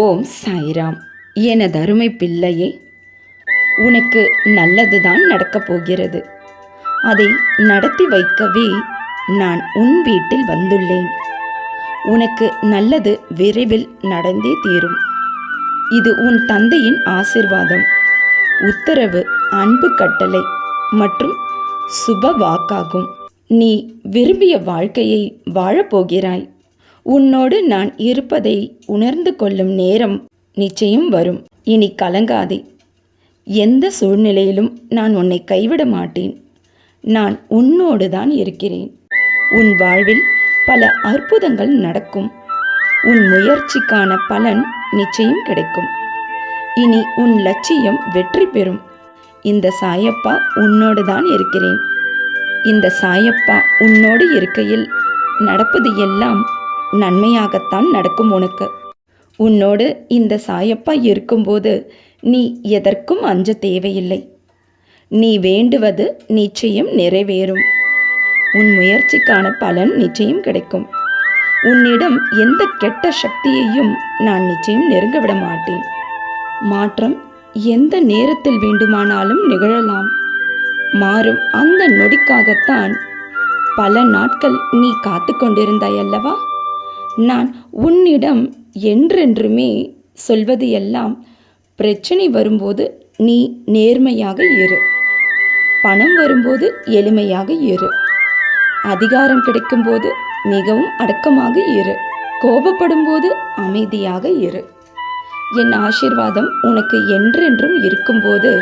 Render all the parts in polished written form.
ஓம் சாய்ராம். எனதருமை பிள்ளையே, உனக்கு நல்லதுதான் நடக்கப் போகிறது. அதை நடத்தி வைக்கவே நான் உன் வீட்டில் வந்துள்ளேன். உனக்கு நல்லது விரைவில் நடந்தே தீரும். இது உன் தந்தையின் ஆசிர்வாதம், உத்தரவு, அன்பு கட்டளை மற்றும் சுப வாக்காகும். நீ விரும்பிய வாழ்க்கையை வாழப்போகிறாய். உன்னோடு நான் இருப்பதை உணர்ந்து கொள்ளும் நேரம் நிச்சயம் வரும். இனி கலங்காதே. எந்த சூழ்நிலையிலும் நான் உன்னை கைவிட மாட்டேன். நான் உன்னோடு தான் இருக்கிறேன். உன் வாழ்வில் பல அற்புதங்கள் நடக்கும். உன் முயற்சிக்கான பலன் நிச்சயம் கிடைக்கும். இனி உன் லட்சியம் வெற்றி பெறும். இந்த சாயப்பா உன்னோடு தான் இருக்கிறேன். இந்த சாயப்பா உன்னோடு இருக்கையில் நடப்பது எல்லாம் நன்மையாகத்தான் நடக்கும். உன்னோடு இந்த சாயப்பா இருக்கும்போது நீ எதற்கும் அஞ்ச தேவையில்லை. நீ வேண்டுவது நிச்சயம் நிறைவேறும். உன் முயற்சிக்கான பலன் நிச்சயம் கிடைக்கும். உன்னிடம் எந்த கெட்ட சக்தியையும் நான் நிச்சயம் நெருங்க விட மாட்டேன். மாற்றம் எந்த நேரத்தில் வேண்டுமானாலும் நிகழலாம். மாறும் அந்த நொடிக்காகத்தான் பல நாட்கள் நீ காத்து கொண்டிருந்தாய் அல்லவா? நான் உன்னிடம் என்றென்றுமே சொல்வது எல்லாம், பிரச்சனை வரும்போது நீ நேர்மையாக இரு. பணம் வரும்போது எளிமையாக இரு. அதிகாரம் கிடைக்கும்போது மிகவும் அடக்கமாக இரு. கோபப்படும் போது அமைதியாக இரு. என் ஆசீர்வாதம் உனக்கு என்றென்றும் இருக்கும்போது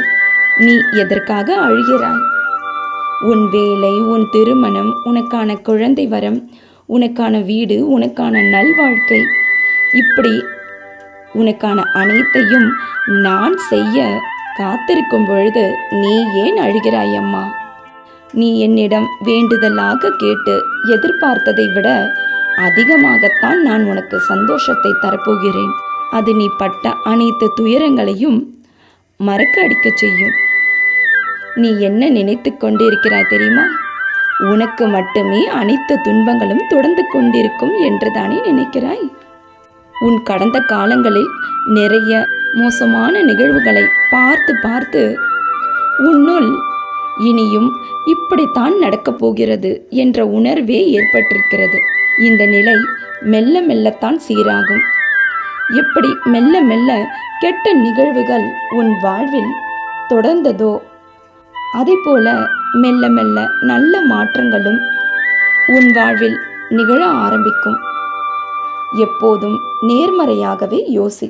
நீ எதற்காக அழுகிறாய்? உன் வேலை, உன் திருமணம், உனக்கான குழந்தை வரம், உனக்கான வீடு, உனக்கான நல்வாழ்க்கை, இப்படி உனக்கான அனைத்தையும் நான் செய்ய காத்திருக்கும் பொழுது நீ ஏன் அழுகிறாய் அம்மா? நீ என்னிடம் வேண்டுதலாக கேட்டு எதிர்பார்த்ததை விட அதிகமாகத்தான் நான் உனக்கு சந்தோஷத்தை தரப்போகிறேன். அது நீ பட்ட அனைத்து துயரங்களையும் மறக்க அடிக்கச் செய்யும். நீ என்ன நினைத்து கொண்டிருக்கிறாய் தெரியுமா? உனக்கு மட்டுமே அனைத்து துன்பங்களும் தொடர்ந்து கொண்டிருக்கும் என்றுதானே நினைக்கிறாய்? உன் கடந்த காலங்களில் நிறைய மோசமான நிகழ்வுகளை பார்த்து பார்த்து உன்னுள் இனியும் இப்படித்தான் நடக்கப் போகிறது என்ற உணர்வே ஏற்பட்டிருக்கிறது. இந்த நிலை மெல்ல மெல்லத்தான் சீராகும். எப்படி மெல்ல மெல்ல கெட்ட நிகழ்வுகள் உன் வாழ்வில் தொடர்ந்ததோ அதேபோல மெல்ல மெல்ல நல்ல மாற்றங்களும் உன் வாழ்வில் நிகழ ஆரம்பிக்கும். எப்போதும் நேர்மறையாகவே யோசி.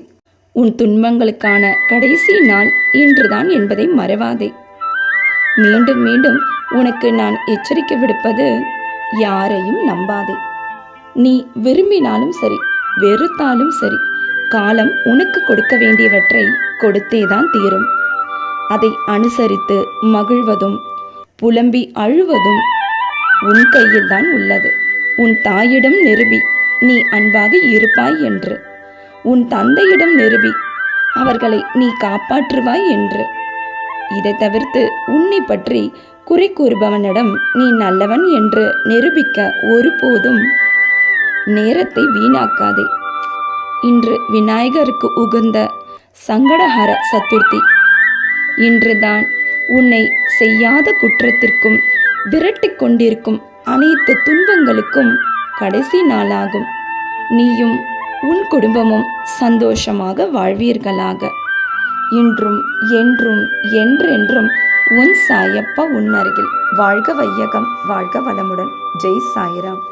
உன் துன்பங்களுக்கான கடைசி நாள் இன்றுதான் என்பதை மறவாதே. மீண்டும் மீண்டும் உனக்கு நான் எச்சரிக்கை விடுப்பது, யாரையும் நம்பாதே. நீ விரும்பினாலும் சரி, வெறுத்தாலும் சரி, காலம் உனக்கு கொடுக்க வேண்டியவற்றை கொடுத்தேதான் தீரும். அதை அனுசரித்து மகிழ்வதும் புலம்பி அழுவதும் உன் கையில்தான் உள்ளது. உன் தாயிடம் நிரூபி நீ அன்பாக இருப்பாய் என்று. உன் தந்தையிடம் நிரூபி அவர்களை நீ காப்பாற்றுவாய் என்று. இதை தவிர்த்து உன்னை பற்றி குறை கூறுபவனிடம் நீ நல்லவன் என்று நிரூபிக்க ஒருபோதும் நேரத்தை வீணாக்காதே. இன்று விநாயகருக்கு உகந்த சங்கடஹர சதுர்த்தி. இன்றுதான் உன்னை செய்யாத குற்றத்திற்கும் விரட்டி கொண்டிருக்கும் அனைத்து துன்பங்களுக்கும் கடைசி நாளாகும். நீயும் உன் குடும்பமும் சந்தோஷமாக வாழ்வீர்களாக. இன்றும் என்றும் என்றென்றும் உன் சாயப்பா உன் அருகில். வாழ்க வையகம், வாழ்க வளமுடன். ஜெய் சாய்ராம்.